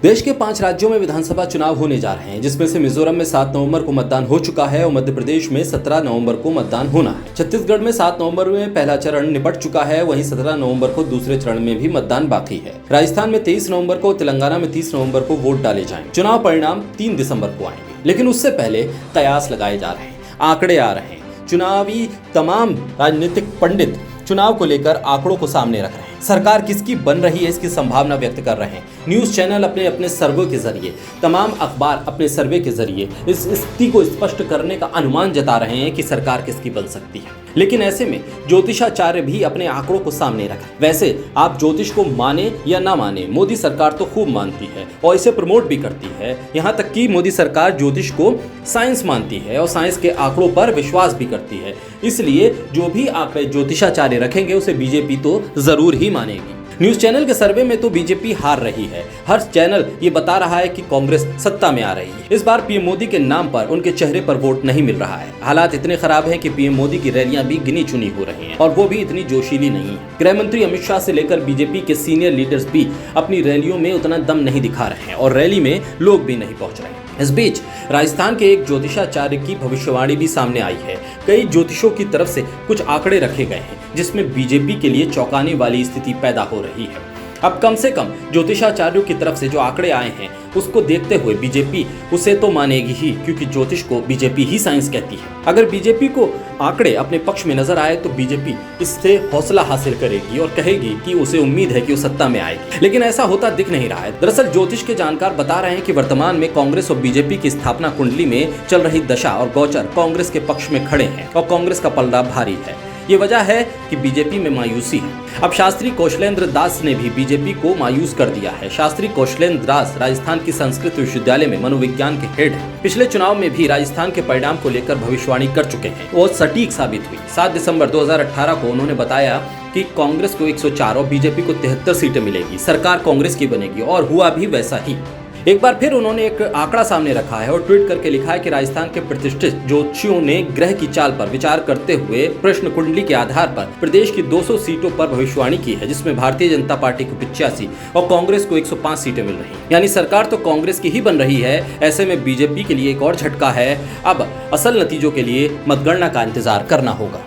देश के 5 राज्यों में विधानसभा चुनाव होने जा रहे हैं, जिसमें से मिजोरम में 7 नवंबर को मतदान हो चुका है और मध्य प्रदेश में 17 नवंबर को मतदान होना है। छत्तीसगढ़ में 7 नवंबर में पहला चरण निपट चुका है, वहीं 17 नवंबर को दूसरे चरण में भी मतदान बाकी है। राजस्थान में 23 नवंबर को, तेलंगाना में 30 नवंबर को वोट डाले जाएंगे। चुनाव परिणाम 3 दिसंबर को आएंगे, लेकिन उससे पहले कयास लगाए जा रहे हैं, आंकड़े आ रहे हैं। चुनावी तमाम राजनीतिक पंडित चुनाव को लेकर आंकड़ों को सामने रख रहे हैं। सरकार किसकी बन रही है, इसकी संभावना व्यक्त कर रहे हैं। न्यूज चैनल अपने अपने सर्वे के जरिए, तमाम अखबार अपने सर्वे के जरिए इस स्थिति को स्पष्ट करने का अनुमान जता रहे हैं कि सरकार किसकी बन सकती है। लेकिन ऐसे में ज्योतिषाचार्य भी अपने आंकड़ों को सामने रखें। वैसे आप ज्योतिष को माने या ना माने, मोदी सरकार तो खूब मानती है और इसे प्रमोट भी करती है। यहाँ तक कि मोदी सरकार ज्योतिष को साइंस मानती है और साइंस के आंकड़ों पर विश्वास भी करती है। इसलिए जो भी आंकड़े ज्योतिषाचार्य रखेंगे उसे बीजेपी तो जरूर ही मानेगी। न्यूज चैनल के सर्वे में तो बीजेपी हार रही है। हर चैनल ये बता रहा है कि कांग्रेस सत्ता में आ रही है। इस बार पीएम मोदी के नाम पर उनके चेहरे पर वोट नहीं मिल रहा है। हालात इतने खराब हैं कि पीएम मोदी की रैलियां भी गिनी चुनी हो रही हैं और वो भी इतनी जोशीली नहीं है। गृह मंत्री अमित शाह से लेकर बीजेपी के सीनियर लीडर्स भी अपनी रैलियों में उतना दम नहीं दिखा रहे हैं और रैली में लोग भी नहीं पहुंच रहे हैं। इस बीच राजस्थान के एक ज्योतिषाचार्य की भविष्यवाणी भी सामने आई है। कई ज्योतिषों की तरफ से कुछ आंकड़े रखे गए हैं, जिसमें बीजेपी के लिए चौंकाने वाली स्थिति पैदा हो रही है। अब कम से कम ज्योतिषाचार्यों की तरफ से जो आंकड़े आए हैं उसको देखते हुए बीजेपी उसे तो मानेगी ही, क्योंकि ज्योतिष को बीजेपी ही साइंस कहती है। अगर बीजेपी को आंकड़े अपने पक्ष में नजर आए तो बीजेपी इससे हौसला हासिल करेगी और कहेगी कि उसे उम्मीद है कि वो सत्ता में आएगी, लेकिन ऐसा होता दिख नहीं रहा है। दरअसल ज्योतिष के जानकार बता रहे हैं कि वर्तमान में कांग्रेस और बीजेपी की स्थापना कुंडली में चल रही दशा और गोचर कांग्रेस के पक्ष में खड़े हैं और कांग्रेस का पलड़ा भारी है। ये वजह है कि बीजेपी में मायूसी है। अब शास्त्री कौशलेंद्र दास ने भी बीजेपी को मायूस कर दिया है। शास्त्री कौशलेंद्र दास राजस्थान की संस्कृत विश्वविद्यालय में मनोविज्ञान के हेड हैं। पिछले चुनाव में भी राजस्थान के परिणाम को लेकर भविष्यवाणी कर चुके हैं और सटीक साबित हुई। 7 दिसंबर 2018 को उन्होंने बताया कि कांग्रेस को 104 और बीजेपी को 73 सीटें मिलेगी, सरकार कांग्रेस की बनेगी, और हुआ भी वैसा ही। एक बार फिर उन्होंने एक आंकड़ा सामने रखा है और ट्वीट करके लिखा है कि राजस्थान के प्रतिष्ठित ज्योतिषियों ने ग्रह की चाल पर विचार करते हुए प्रश्न कुंडली के आधार पर प्रदेश की 200 सीटों पर भविष्यवाणी की है, जिसमें भारतीय जनता पार्टी को 85 और कांग्रेस को 105 सीटें मिल रही हैं। यानी सरकार तो कांग्रेस की ही बन रही है। ऐसे में बीजेपी के लिए एक और झटका है। अब असल नतीजों के लिए मतगणना का इंतजार करना होगा।